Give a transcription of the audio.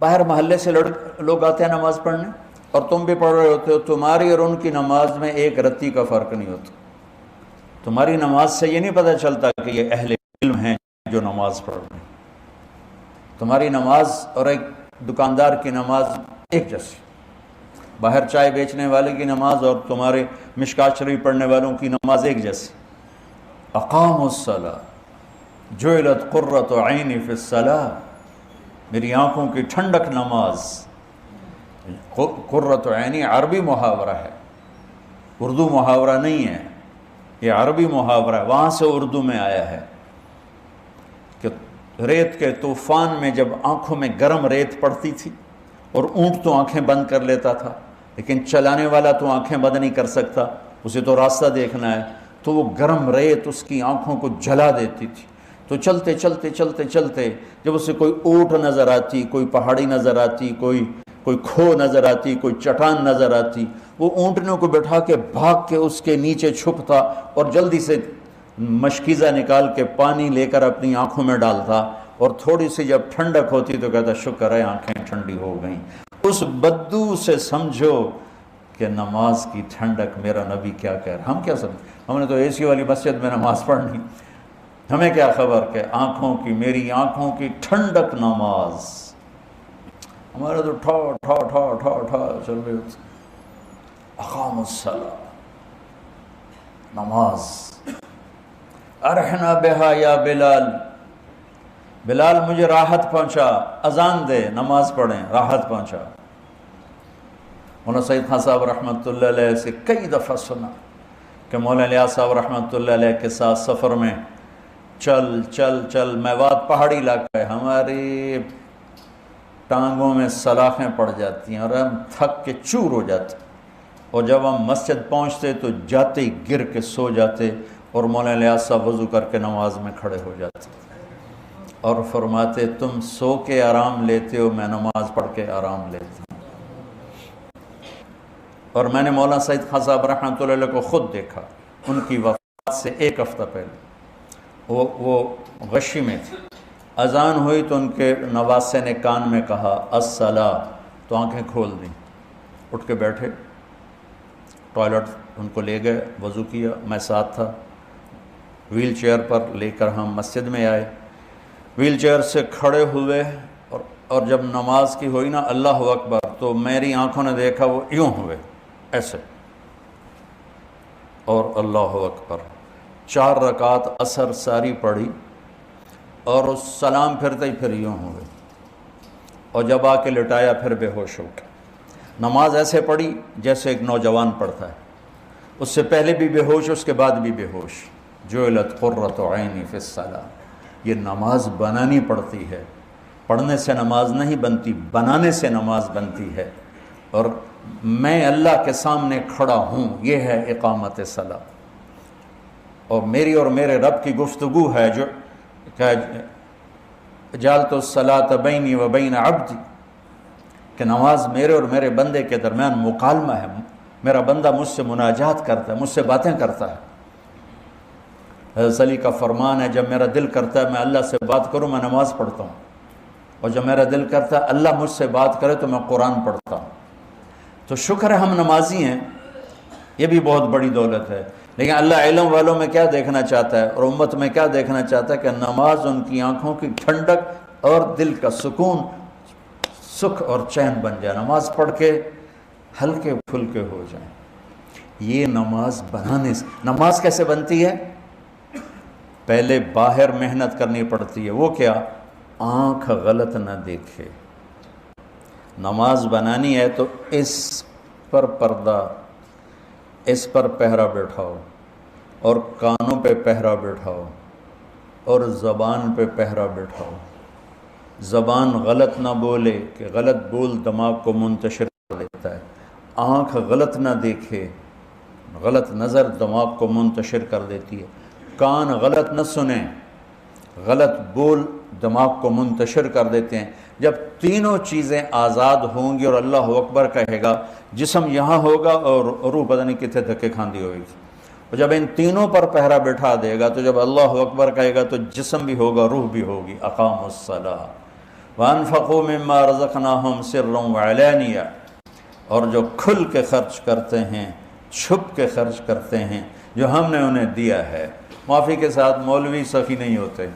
باہر محلے سے لوگ آتے ہیں نماز پڑھنے اور تم بھی پڑھ رہے ہوتے ہو، تمہاری اور ان کی نماز میں ایک رتی کا فرق نہیں ہوتا۔ تمہاری نماز سے یہ نہیں پتہ چلتا کہ یہ اہل علم ہیں جو نماز پڑھ رہے ہیں۔ تمہاری نماز اور ایک دکاندار کی نماز ایک جیسی، باہر چائے بیچنے والے کی نماز اور تمہارے مشکات شریف پڑھنے والوں کی نماز ایک جیسی۔ اقاموا الصلاۃ جعلت قرۃ عینی فی الصلاۃ، میری آنکھوں کی ٹھنڈک نماز۔ قرۃ عینی عربی محاورہ ہے، اردو محاورہ نہیں ہے، یہ عربی محاورہ ہے، وہاں سے اردو میں آیا ہے کہ ریت کے طوفان میں جب آنکھوں میں گرم ریت پڑتی تھی اور اونٹ تو آنکھیں بند کر لیتا تھا، لیکن چلانے والا تو آنکھیں بند نہیں کر سکتا، اسے تو راستہ دیکھنا ہے، تو وہ گرم ریت اس کی آنکھوں کو جلا دیتی تھی۔ تو چلتے چلتے چلتے چلتے جب اسے کوئی اونٹ نظر آتی، کوئی پہاڑی نظر آتی، کوئی کھو نظر آتی، کوئی چٹان نظر آتی، وہ اونٹنوں کو بٹھا کے بھاگ کے اس کے نیچے چھپتا اور جلدی سے مشکیزہ نکال کے پانی لے کر اپنی آنکھوں میں ڈالتا، اور تھوڑی سی جب ٹھنڈک ہوتی تو کہتا شکر ہے آنکھیں ٹھنڈی ہو گئیں۔ اس بدو سے سمجھو کہ نماز کی ٹھنڈک میرا نبی کیا کہہ رہا ہے۔ ہم کیا سمجھ، ہم نے تو اے سی والی مسجد میں نماز پڑھنی، ہمیں کیا خبر کہ آنکھوں کی، میری آنکھوں کی ٹھنڈک نماز۔ ہمارا تو ٹھا ٹھا ٹھا ٹھا ٹھا چل رہے ہوتے۔ اقام الصلاۃ، نماز۔ ارحنا بہا یا بلال، بلال مجھے راحت پہنچا، اذان دے، نماز پڑھیں، راحت پہنچا۔ مولانا سعید خان صاحب رحمۃ اللہ علیہ سے کئی دفعہ سنا کہ مولانا الیاس صاحب رحمۃ اللہ علیہ کے ساتھ سفر میں چل چل چل، میوات پہاڑی علاقہ ہے، ہماری ٹانگوں میں سلاخیں پڑ جاتی ہیں اور ہم تھک کے چور ہو جاتے، اور جب ہم مسجد پہنچتے تو جاتے ہی گر کے سو جاتے، اور مولانا الیاس صاحب وضو کر کے نماز میں کھڑے ہو جاتے اور فرماتے تم سو کے آرام لیتے ہو، میں نماز پڑھ کے آرام لیتا ہوں۔ اور میں نے مولانا سعید خان صاحب رحمۃ اللہ علیہ کو خود دیکھا، ان کی وفات سے ایک ہفتہ پہلے وہ غشی میں تھے، اذان ہوئی تو ان کے نواسے نے کان میں کہا الصلاۃ، تو آنکھیں کھول دیں، اٹھ کے بیٹھے، ٹوائلٹ ان کو لے گئے، وضو کیا، میں ساتھ تھا، ویل چیئر پر لے کر ہم مسجد میں آئے، ویل چیئر سے کھڑے ہوئے، اور جب نماز کی ہوئی نا اللہ اکبر، تو میری آنکھوں نے دیکھا وہ یوں ہوئے ایسے، اور اللہ اکبر، 4 رکعت عصر ساری پڑھی، اور اس سلام پھرتے ہی پھر یوں ہوئے، اور جب آ کے لٹایا پھر بے ہوش ہو گئے۔ نماز ایسے پڑھی جیسے ایک نوجوان پڑھتا ہے، اس سے پہلے بھی بے ہوش، اس کے بعد بھی بے ہوش۔ جعلت قرۃ عینی فی الصلاۃ، یہ نماز بنانی پڑتی ہے، پڑھنے سے نماز نہیں بنتی، بنانے سے نماز بنتی ہے۔ اور میں اللہ کے سامنے کھڑا ہوں، یہ ہے اقامت صلاۃ، اور میری اور میرے رب کی گفتگو ہے جو کہ جعلت الصلاۃ بینی و بین عبدی، کہ نماز میرے اور میرے بندے کے درمیان مکالمہ ہے، میرا بندہ مجھ سے مناجات کرتا ہے، مجھ سے باتیں کرتا ہے۔ حضرت علی کا فرمان ہے جب میرا دل کرتا ہے میں اللہ سے بات کروں، میں نماز پڑھتا ہوں، اور جب میرا دل کرتا ہے اللہ مجھ سے بات کرے تو میں قرآن پڑھتا ہوں۔ تو شکر ہے ہم نمازی ہیں، یہ بھی بہت بڑی دولت ہے، لیکن اللہ علم والوں میں کیا دیکھنا چاہتا ہے اور امت میں کیا دیکھنا چاہتا ہے کہ نماز ان کی آنکھوں کی ٹھنڈک اور دل کا سکون، سکھ اور چین بن جائے، نماز پڑھ کے ہلکے پھلکے ہو جائیں۔ یہ نماز بنانے سے، نماز کیسے بنتی ہے؟ پہلے باہر محنت کرنی پڑتی ہے، وہ کیا؟ آنکھ غلط نہ دیکھے۔ نماز بنانی ہے تو اس پر پردہ، اس پر پہرا بیٹھاؤ، اور کانوں پہ پہرا بیٹھاؤ، اور زبان پہ پہرا بیٹھاؤ۔ زبان غلط نہ بولے کہ غلط بول دماغ کو منتشر کر دیتا ہے، آنکھ غلط نہ دیکھے، غلط نظر دماغ کو منتشر کر دیتی ہے، کان غلط نہ سنیں، غلط بول دماغ کو منتشر کر دیتے ہیں۔ جب تینوں چیزیں آزاد ہوں گی اور اللہ اکبر کہے گا، جسم یہاں ہوگا اور روح پتہ نہیں کتنے دھکے کھاندی ہوگی، اور جب ان تینوں پر پہرا بٹھا دے گا تو جب اللہ اکبر کہے گا تو جسم بھی ہوگا، روح بھی ہوگی۔ اقام الصلاۃ، وَأَنفَقُوا مِمَّا رَزَقْنَاهُمْ سِرًّا وَعَلَانِيَةً، اور جو کھل کے خرچ کرتے ہیں، چھپ کے خرچ کرتے ہیں جو ہم نے انہیں دیا ہے۔ معافی کے ساتھ مولوی سخی نہیں ہوتے،